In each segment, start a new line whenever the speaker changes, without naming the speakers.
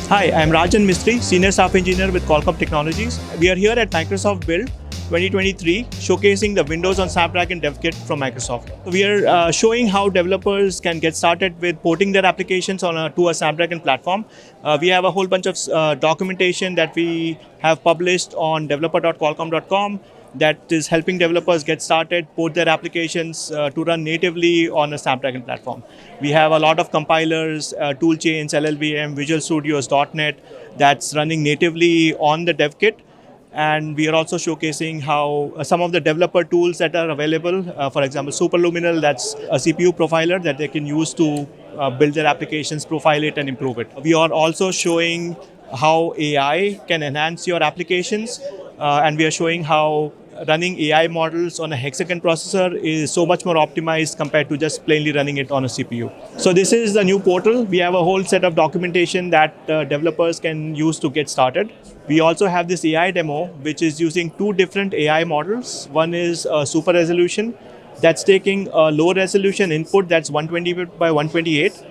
Hi, I'm Rajan Mistry, Senior Staff Engineer with Qualcomm Technologies. We are here at Microsoft Build 2023, showcasing the Windows on Snapdragon Dev Kit from Microsoft. We are showing how developers can get started with porting their applications to a Snapdragon platform. We have a whole bunch of documentation that we have published on developer.qualcomm.com that is helping developers get started, port their applications to run natively on a Snapdragon platform. We have a lot of compilers, toolchains, LLVM, Visual Studios, .NET that's running natively on the dev kit. And we are also showcasing how some of the developer tools that are available, for example, Superluminal, that's a CPU profiler that they can use to build their applications, profile it, and improve it. We are also showing how AI can enhance your applications, and we are showing how running AI models on a Hexagon processor is so much more optimized compared to just plainly running it on a CPU. So this is the new portal. We have a whole set of documentation that developers can use to get started. We also have this AI demo, which is using two different AI models. One is super resolution, that's taking a low resolution input that's 120 by 128,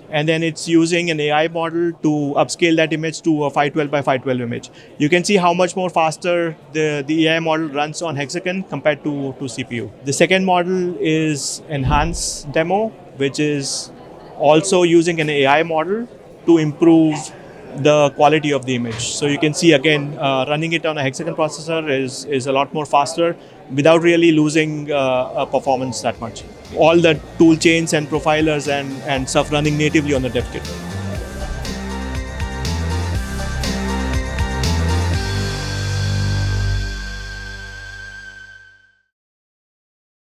and then it's using an AI model to upscale that image to a 512 by 512 image. You can see how much more faster the AI model runs on Hexagon compared to CPU. The second model is enhance demo, which is also using an AI model to improve the quality of the image. So you can see again, running it on a Hexagon processor is a lot more faster without really losing performance that much. All the tool chains and profilers and stuff running natively on the dev kit.